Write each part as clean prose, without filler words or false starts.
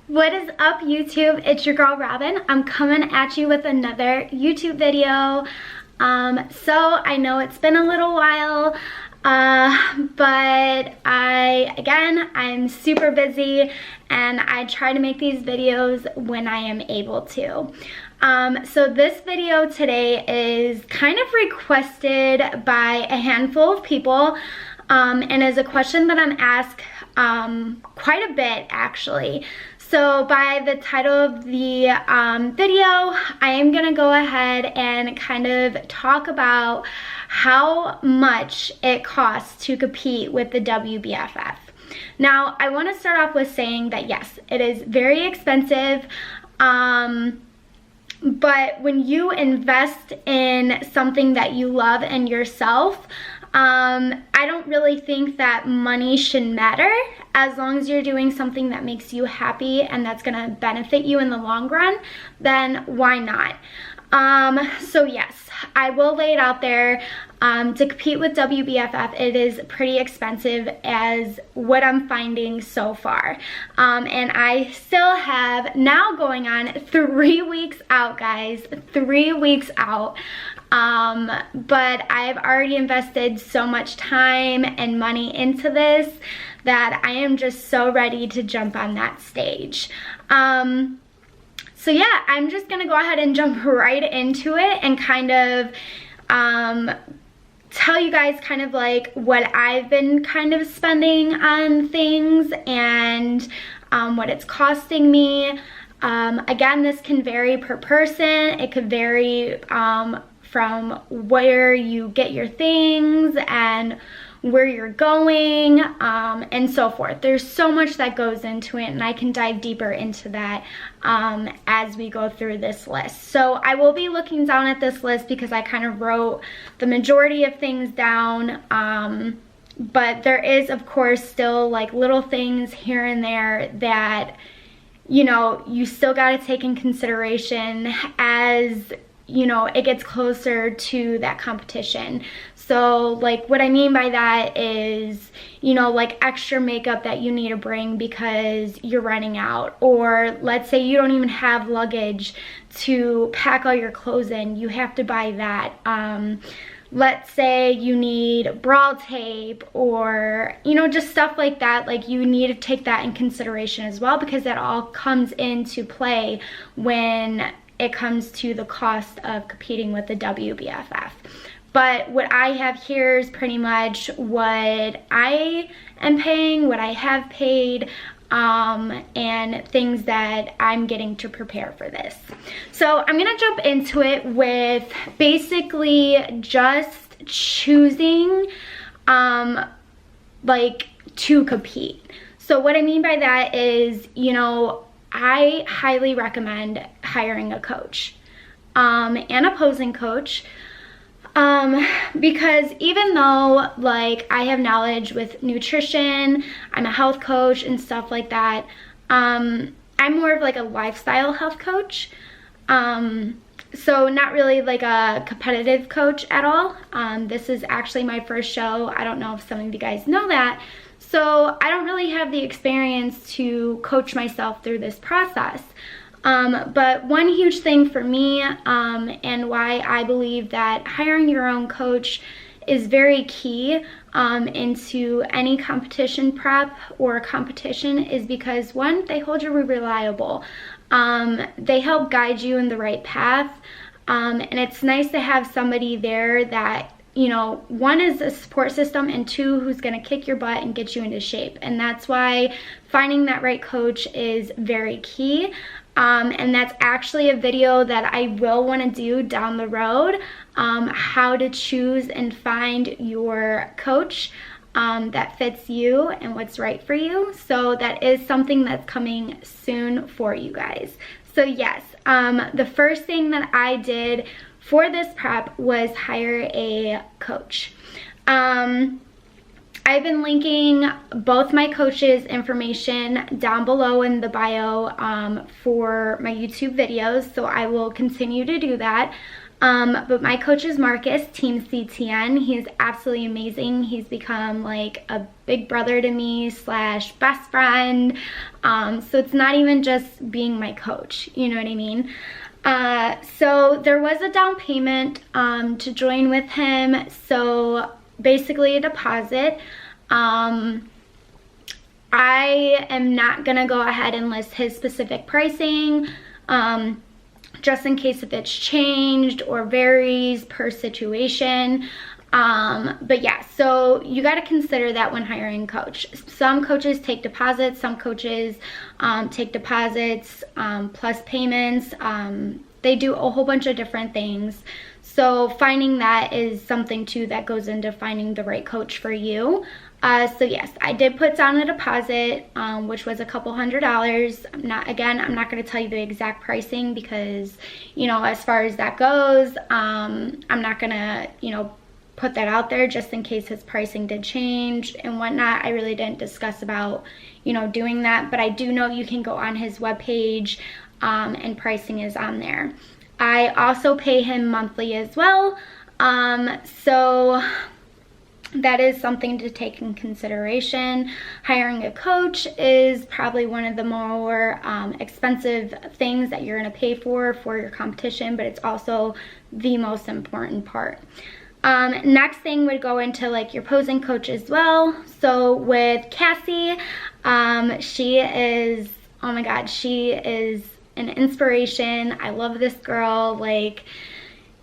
What is up, YouTube? It's your girl Robin. I'm coming at you with another YouTube video. So I know it's been a little while, but I'm super busy and I try to make these videos when I am able to. So this video today is kind of requested by a handful of people, and is a question that I'm asked quite a bit actually. So by the title of the video, I am gonna go ahead and kind of talk about how much it costs to compete with the WBFF. Now, I wanna start off with saying that yes, it is very expensive, but when you invest in something that you love and yourself, I don't really think that money should matter as long as you're doing something that makes you happy and that's gonna benefit you in the long run, then why not? So yes, I will lay it out there. To compete with WBFF, it is pretty expensive as what I'm finding so far. And I still have now going on 3 weeks out, guys, 3 weeks out. But I've already invested so much time and money into this that I am just so ready to jump on that stage. So yeah, I'm just gonna go ahead and jump right into it and kind of tell you guys kind of like what I've been kind of spending on things and what it's costing me. Again, this can vary per person. It could vary from where you get your things and where you're going, and so forth. There's so much that goes into it, and I can dive deeper into that as we go through this list. So I will be looking down at this list because I kind of wrote the majority of things down, but there is, of course, still like little things here and there that, you know, you still got to take in consideration as, you know, it gets closer to that competition. So like what I mean by that is, you know, like extra makeup that you need to bring because you're running out, or let's say you don't even have luggage to pack all your clothes in, you have to buy that. Let's say you need bra tape, or, you know, just stuff like that. Like you need to take that in consideration as well, because that all comes into play when it comes to the cost of competing with the WBFF. But what I have here is pretty much what I am paying, what I have paid, and things that I'm getting to prepare for this. So I'm gonna jump into it with basically just choosing like to compete. So what I mean by that is, you know, I highly recommend hiring a coach, an opposing coach, because even though like I have knowledge with nutrition, I'm a health coach and stuff like that, I'm more of like a lifestyle health coach. So not really like a competitive coach at all. This is actually my first show. I don't know if some of you guys know that. So I don't really have the experience to coach myself through this process. But one huge thing for me, and why I believe that hiring your own coach is very key into any competition prep or competition, is because one, they hold you reliable. They help guide you in the right path. And it's nice to have somebody there that, you know, one is a support system, and two, who's gonna kick your butt and get you into shape. And that's why finding that right coach is very key. And that's actually a video that I will wanna do down the road, how to choose and find your coach that fits you and what's right for you. So that is something that's coming soon for you guys. So yes, the first thing that I did for this prep was hire a coach. I've been linking both my coaches' information down below in the bio for my YouTube videos, so I will continue to do that. But my coach is Marcus, Team CTN. He's absolutely amazing. He's become like a big brother to me / best friend. So it's not even just being my coach, you know what I mean? So there was a down payment to join with him. So basically a deposit. I am not gonna go ahead and list his specific pricing, just in case if it's changed or varies per situation. But yeah, so you got to consider that when hiring a coach. Some coaches take deposits, some coaches take deposits plus payments. They do a whole bunch of different things. So finding that is something too that goes into finding the right coach for you. So yes, I did put down a deposit, which was a couple $100s. I'm not going to tell you the exact pricing because, you know, as far as that goes, I'm not going to, you know, put that out there just in case his pricing did change and whatnot. I really didn't discuss about, you know, doing that, but I do know you can go on his webpage, and pricing is on there. I also pay him monthly as well. So that is something to take in consideration. Hiring a coach is probably one of the more expensive things that you're going to pay for your competition, but it's also the most important part. Next thing would go into like your posing coach as well. So with Cassie, she is, oh my God, she is an inspiration. I love this girl. Like,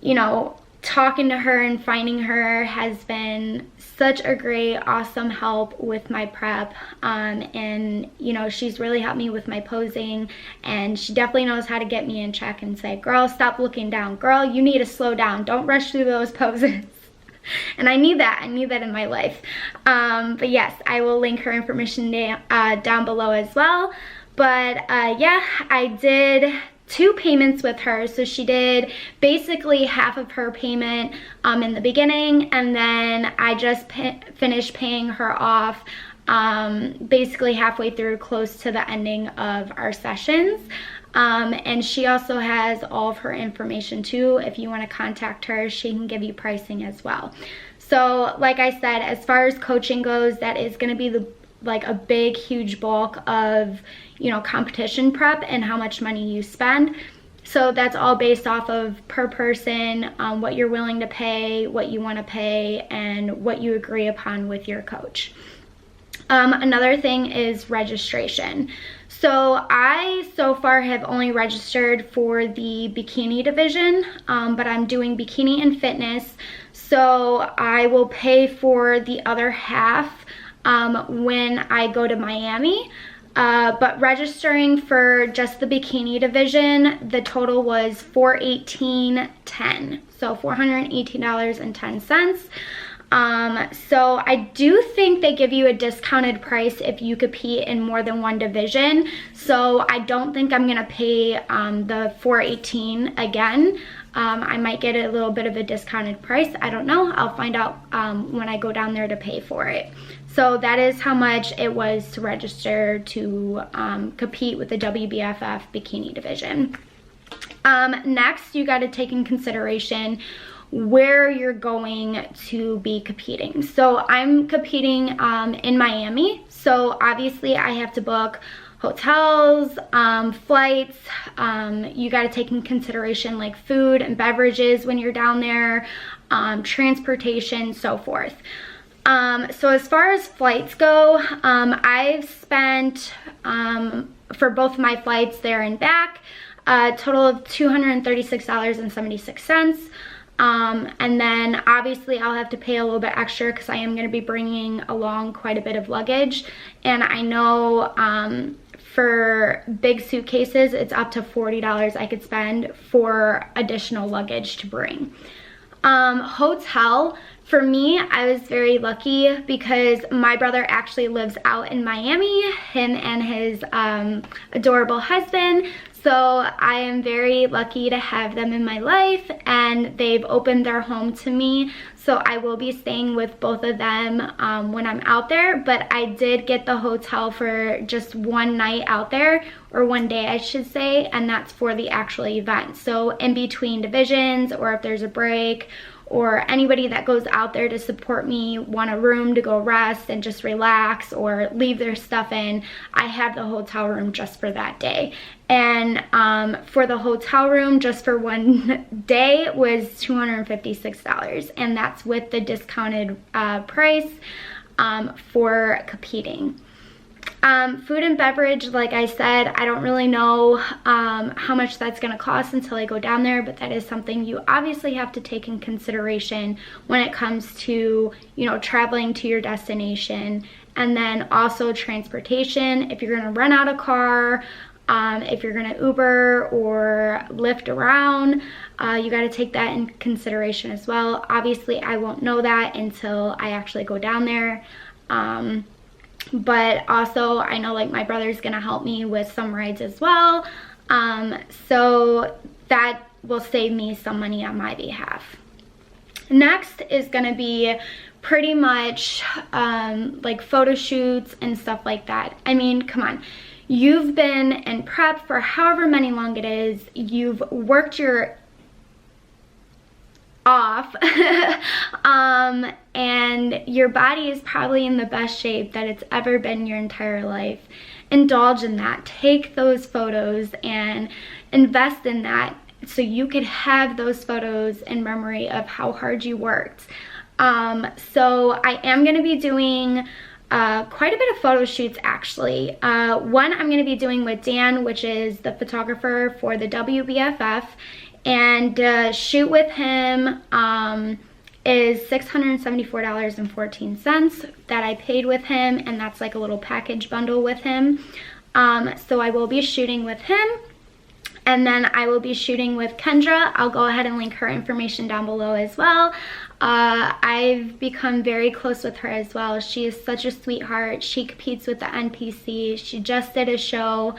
you know, talking to her and finding her has been such a great, awesome help with my prep. And, you know, she's really helped me with my posing, and she definitely knows how to get me in check and say, girl, stop looking down. Girl, you need to slow down. Don't rush through those poses. And I need that. I need that in my life. But yes, I will link her information down below as well. But yeah, I did 2 payments with her. So she did basically half of her payment in the beginning, and then I just finished paying her off basically halfway through, close to the ending of our sessions. And she also has all of her information too. If you want to contact her, she can give you pricing as well. So like I said, as far as coaching goes, that is going to be like a big, huge bulk of, you know, competition prep and how much money you spend. So that's all based off of per person, what you're willing to pay, what you want to pay, and what you agree upon with your coach. Another thing is registration. So I so far have only registered for the bikini division, but I'm doing bikini and fitness. So I will pay for the other half when I go to Miami. But registering for just the bikini division, the total was $418.10. So $418.10. So I do think they give you a discounted price if you compete in more than one division. So I don't think I'm gonna pay the $418 again. I might get a little bit of a discounted price. I don't know. I'll find out when I go down there to pay for it. So that is how much it was to register to compete with the WBFF bikini division. Next, you got to take in consideration where you're going to be competing. So I'm competing in Miami. So obviously I have to book hotels, flights. You got to take in consideration like food and beverages when you're down there, transportation, so forth. So as far as flights go, I've spent, for both my flights there and back, a total of $236.76. And then obviously I'll have to pay a little bit extra because I am going to be bringing along quite a bit of luggage. And I know for big suitcases, it's up to $40 I could spend for additional luggage to bring. Hotel, For me, I was very lucky because my brother actually lives out in Miami, him and his adorable husband. So I am very lucky to have them in my life, and they've opened their home to me. So I will be staying with both of them when I'm out there, but I did get the hotel for just one night out there, or one day I should say, and that's for the actual event. So in between divisions, or if there's a break, or anybody that goes out there to support me want a room to go rest and just relax or leave their stuff in, I have the hotel room just for that day. And for the hotel room just for one day was $256, and that's with the discounted price for competing. Food and beverage, like I said, I don't really know how much that's going to cost until I go down there, but that is something you obviously have to take in consideration when it comes to, you know, traveling to your destination. And then also transportation, if you're going to rent out a car, if you're going to Uber or Lyft around, you got to take that in consideration as well. Obviously, I won't know that until I actually go down there. But also I know like my brother's gonna help me with some rides as well, so that will save me some money on my behalf. Next is gonna be pretty much like photo shoots and stuff like that. I mean, come on, you've been in prep for however many long it is, you've worked your off and your body is probably in the best shape that it's ever been your entire life. Indulge in that. Take those photos and invest in that so you could have those photos in memory of how hard you worked. So I am going to be doing quite a bit of photo shoots actually. One I'm going to be doing with Dan, which is the photographer for the WBFF. And shoot with him is $674.14 that I paid with him, and that's like a little package bundle with him. So I will be shooting with him, and then I will be shooting with Kendra. I'll go ahead and link her information down below as well. I've become very close with her as well. She is such a sweetheart. She competes with the NPC. She just did a show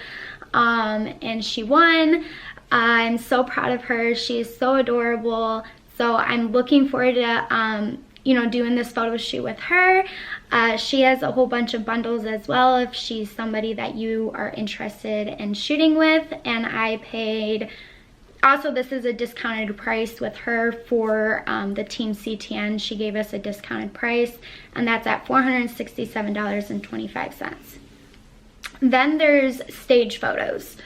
and she won. I'm so proud of her. She is so adorable. So I'm looking forward to, you know, doing this photo shoot with her. She has a whole bunch of bundles as well if she's somebody that you are interested in shooting with. And I paid, also this is a discounted price with her for the Team CTN. She gave us a discounted price, and that's at $467.25. Then there's stage photos.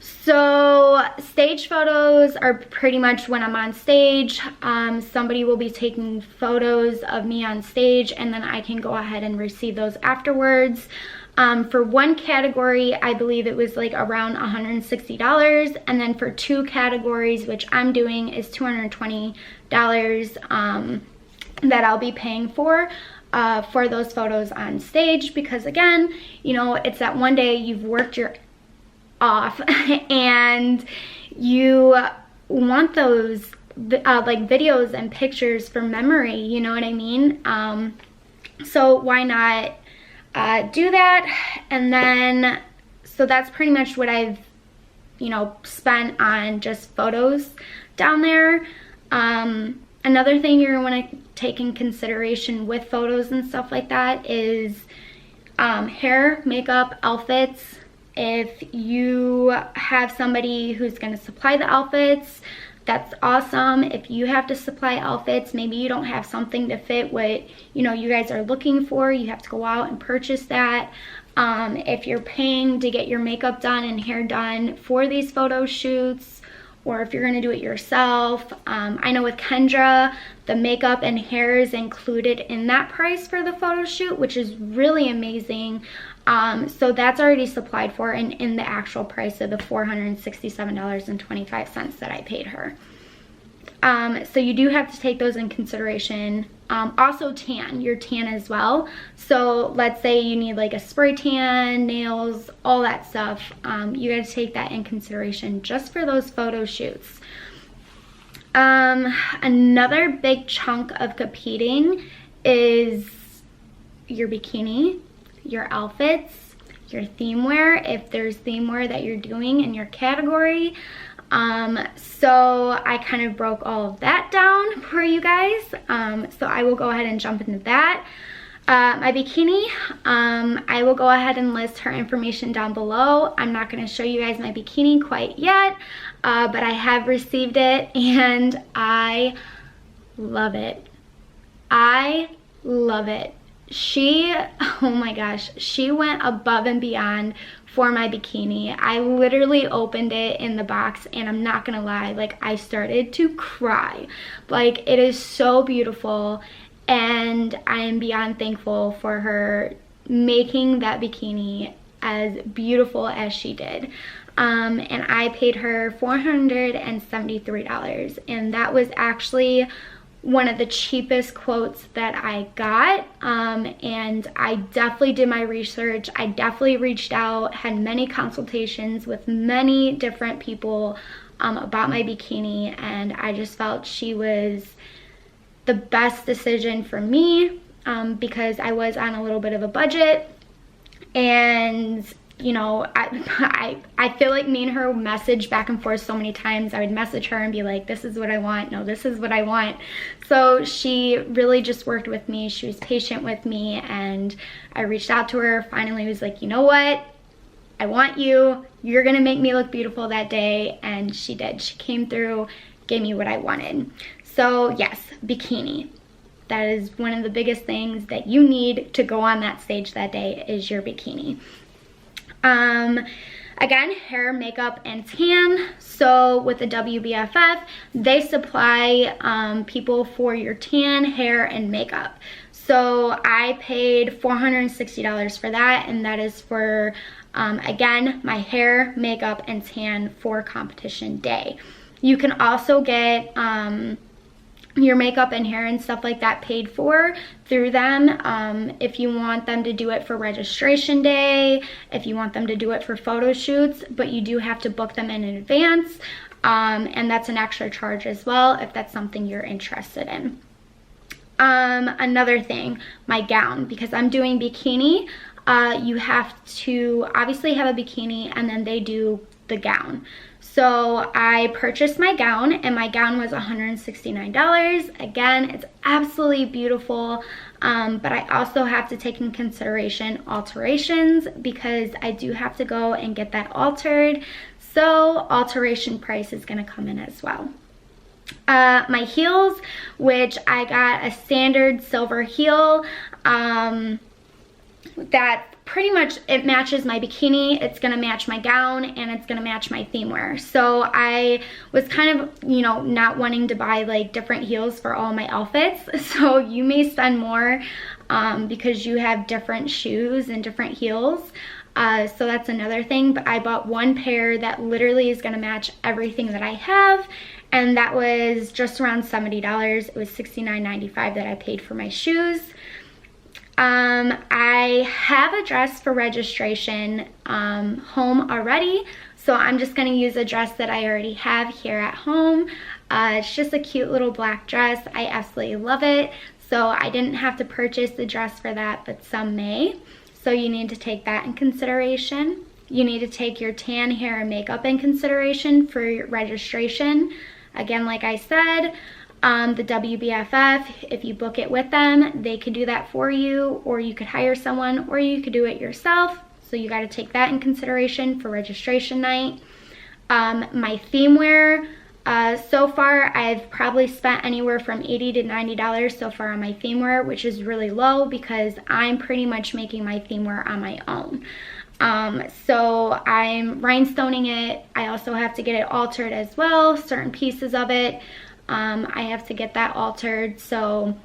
So stage photos are pretty much when I'm on stage. Somebody will be taking photos of me on stage, and then I can go ahead and receive those afterwards. For one category, I believe it was like around $160, and then for two categories, which I'm doing, is $220 that I'll be paying for those photos on stage, because again, you know, it's that one day you've worked your off and you want those like videos and pictures for memory, you know what I mean? So why not do that? And then so that's pretty much what I've, you know, spent on just photos down there. Another thing you're going to want to take in consideration with photos and stuff like that is hair, makeup, outfits. If you have somebody who's going to supply the outfits, that's awesome. If you have to supply outfits, maybe you don't have something to fit what, you know, you guys are looking for, you have to go out and purchase that. If you're paying to get your makeup done and hair done for these photo shoots, or if you're going to do it yourself, I know with Kendra, the makeup and hair is included in that price for the photo shoot, which is really amazing. So that's already supplied for and in the actual price of the $467.25 that I paid her. So you do have to take those in consideration. Also tan, your tan as well. So let's say you need like a spray tan, nails, all that stuff. You got to take that in consideration just for those photo shoots. Another big chunk of competing is your bikini, your outfits, your theme wear, if there's theme wear that you're doing in your category. So I kind of broke all of that down for you guys. So I will go ahead and jump into that. My bikini, I will go ahead and list her information down below. I'm not going to show you guys my bikini quite yet, but I have received it and I love it. I love it. Oh my gosh, she went above and beyond for my bikini. I literally opened it in the box and I'm not gonna lie, like I started to cry. Like it is so beautiful and I am beyond thankful for her making that bikini as beautiful as she did. And I paid her $473 and that was actually one of the cheapest quotes that I got, and I definitely did my research. I definitely reached out, had many consultations with many different people about my bikini, and I just felt she was the best decision for me because I was on a little bit of a budget, and you know, I feel like me and her messaged back and forth so many times. I would message her and be like, this is what I want. No, this is what I want. So she really just worked with me. She was patient with me and I reached out to her. Finally was like, you know what? I want you. You're going to make me look beautiful that day. And she did. She came through, gave me what I wanted. So yes, bikini. That is one of the biggest things that you need to go on that stage that day is your bikini. Again, hair, makeup, and tan. So with the WBFF, they supply people for your tan, hair, and makeup. So I paid $460 for that, and that is for, again, my hair, makeup, and tan for competition day. You can also get your makeup and hair and stuff like that paid for through them if you want them to do it for registration day, if you want them to do it for photo shoots, but you do have to book them in advance, and that's an extra charge as well if that's something you're interested in. Another thing, my gown, because I'm doing bikini, you have to obviously have a bikini and then they do the gown. So I purchased my gown and my gown was $169. Again, it's absolutely beautiful, but I also have to take in consideration alterations because I do have to go and get that altered. So alteration price is gonna come in as well. My heels, which I got a standard silver heel, that pretty much it matches my bikini, it's gonna match my gown, and it's gonna match my theme wear. So I was kind of, you know, not wanting to buy like different heels for all my outfits. So you may spend more because you have different shoes and different heels. So that's another thing, but I bought one pair that literally is gonna match everything that I have, and that was just around $70. It was $69.95 that I paid for my shoes. I have a dress for registration home already, so I'm just going to use a dress that I already have here at home. It's just a cute little black dress. I absolutely love it, so I didn't have to purchase the dress for that, but some may. So you need to take that in consideration. You need to take your tan, hair, and makeup in consideration for your registration. Again, like I said, the WBFF, if you book it with them, they could do that for you, or you could hire someone, or you could do it yourself. So you got to take that in consideration for registration night. My theme wear, so far I've probably spent anywhere from $80 to $90 so far on my theme wear, which is really low because I'm pretty much making my theme wear on my own. So I'm rhinestoning it. I also have to get it altered as well, certain pieces of it. I have to get that altered, so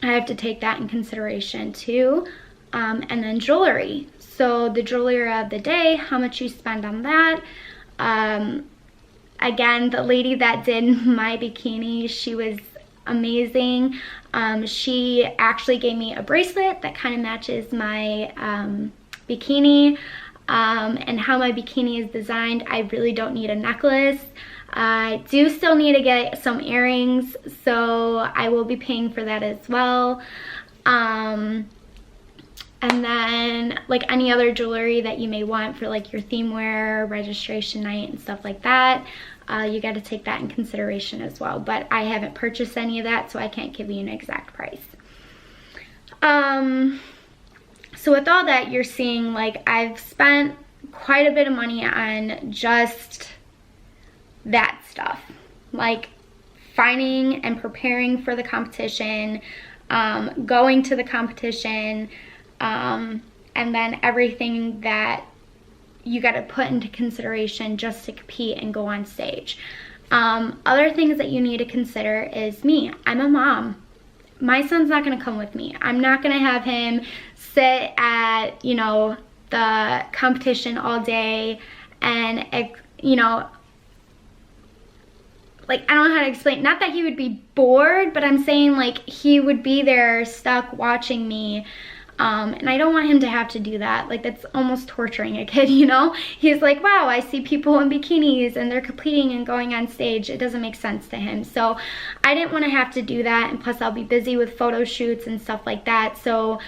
I have to take that in consideration too. And then jewelry. So the jewelry of the day, how much you spend on that. Again, the lady that did my bikini, she was amazing. She actually gave me a bracelet that kind of matches my bikini. and how my bikini is designed, I really don't need a necklace. I do still need to get some earrings, so I will be paying for that as well. And then like any other jewelry that you may want for like your theme wear, registration night and stuff like that, you got to take that in consideration as well. But I haven't purchased any of that, so I can't give you an exact price. So with all that, you're seeing like I've spent quite a bit of money on just that stuff, like finding and preparing for the competition, going to the competition, and then everything that you got to put into consideration just to compete and go on stage. Other things that you need to consider is me. I'm a mom. My son's not going to come with me. I'm not going to have him sit at, you know, the competition all day and, you know, like, I don't know how to explain, not that he would be bored, but I'm saying like he would be there stuck watching me. And I don't want him to have to do that. Like, that's almost torturing a kid, you know? He's like, wow, I see people in bikinis and they're competing and going on stage. It doesn't make sense to him. So I didn't want to have to do that. And plus I'll be busy with photo shoots and stuff like that. So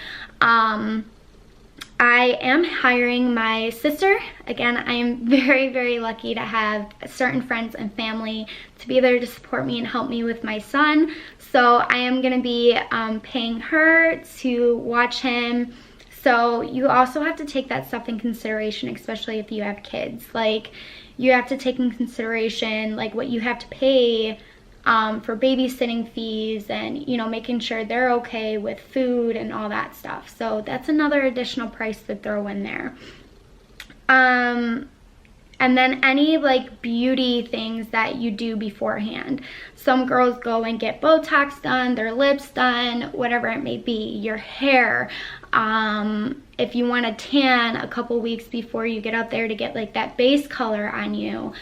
I am hiring my sister. Again, I am very, very lucky to have certain friends and family to be there to support me and help me with my son. So I am going to be paying her to watch him. So you also have to take that stuff in consideration, especially if you have kids. Like, you have to take in consideration like what you have to pay for babysitting fees and, you know, making sure they're okay with food and all that stuff. So that's another additional price to throw in there. And then any like beauty things that you do beforehand. Some girls go and get Botox done, their lips done, whatever it may be, your hair. If you want to tan a couple weeks before you get up there to get like that base color on you.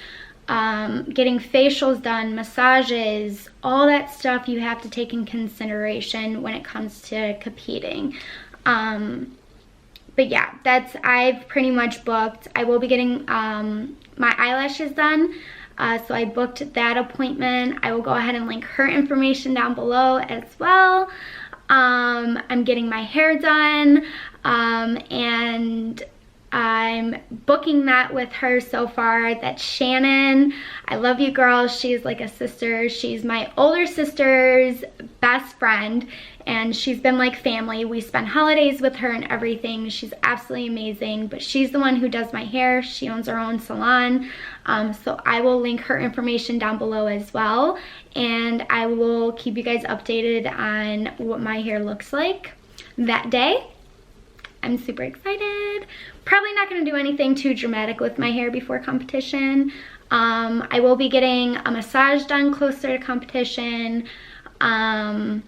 Getting facials done, massages, all that stuff you have to take in consideration when it comes to competing. But yeah, I've pretty much booked. I will be getting my eyelashes done. So I booked that appointment. I will go ahead and link her information down below as well. I'm getting my hair done. And I'm booking that with her so far. That's Shannon. I love you, girl. She's like a sister. She's my older sister's best friend, and she's been like family. We spend holidays with her and everything. She's absolutely amazing, but she's the one who does my hair. She owns her own salon. So I will link her information down below as well, and I will keep you guys updated on what my hair looks like that day. I'm super excited. Probably not going to do anything too dramatic with my hair before competition. I will be getting a massage done closer to competition. And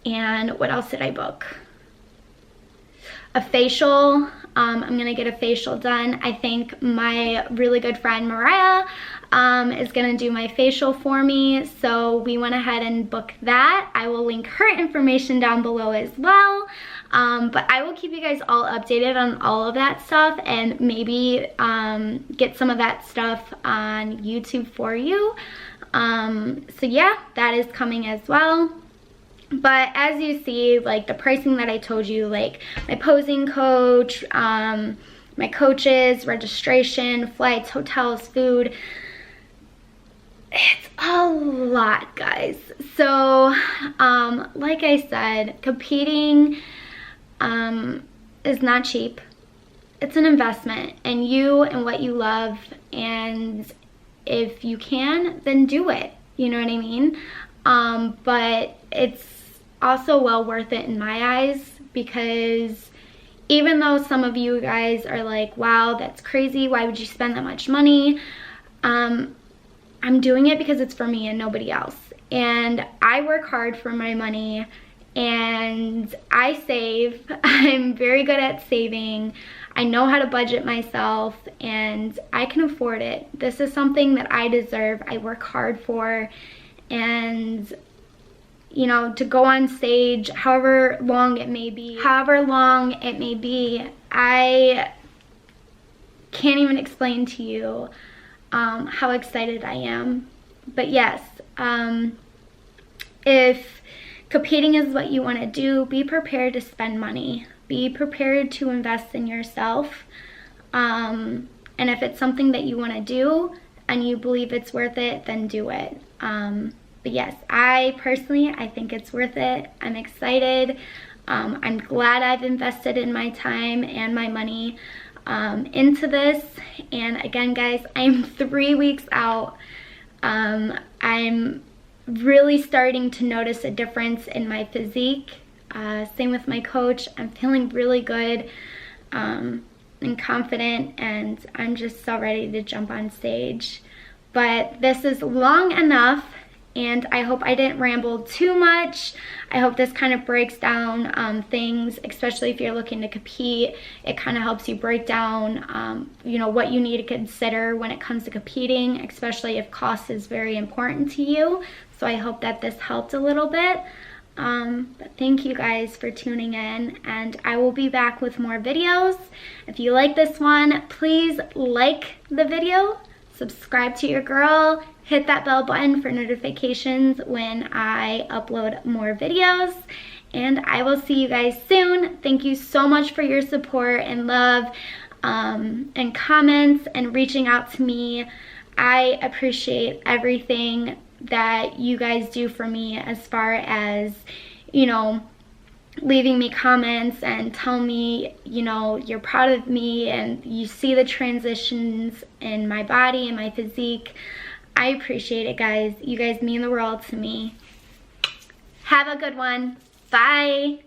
what else did I book? A facial. I'm going to get a facial done. I think my really good friend Mariah is going to do my facial for me. So we went ahead and booked that. I will link her information down below as well. But I will keep you guys all updated on all of that stuff, and maybe get some of that stuff on YouTube for you. So yeah, that is coming as well. But as you see, like the pricing that I told you, like my posing coach, my coaches, registration, flights, hotels, food, it's a lot, guys. So like I said, competing is not cheap. It's an investment in you and what you love, and if you can, then do it, you know what I mean? But it's also well worth it in my eyes, because even though some of you guys are like, wow, that's crazy, why would you spend that much money? I'm doing it because it's for me and nobody else, and I work hard for my money, and I save. I'm very good at saving. I know how to budget myself, and I can afford it. This is something that I deserve. I work hard for, and you know, to go on stage however long it may be, I can't even explain to you how excited I am. But yes, if competing is what you want to do, be prepared to spend money. Be prepared to invest in yourself. And if it's something that you want to do and you believe it's worth it, then do it. But yes, I think it's worth it. I'm excited. I'm glad I've invested in my time and my money into this. And again, guys, I'm 3 weeks out. I'm really starting to notice a difference in my physique. Same with my coach. I'm feeling really good and confident, and I'm just so ready to jump on stage. But this is long enough, and I hope I didn't ramble too much. I hope this kind of breaks down things, especially if you're looking to compete. It kind of helps you break down, you know, what you need to consider when it comes to competing, especially if cost is very important to you. So I hope that this helped a little bit. But thank you guys for tuning in, and I will be back with more videos. If you like this one, please like the video, subscribe to your girl, hit that bell button for notifications when I upload more videos, and I will see you guys soon. Thank you so much for your support and love and comments and reaching out to me. I appreciate everything that you guys do for me, as far as, you know, leaving me comments and telling me, you know, you're proud of me and you see the transitions in my body and my physique. I appreciate it, guys. You guys mean the world to me. Have a good one. Bye.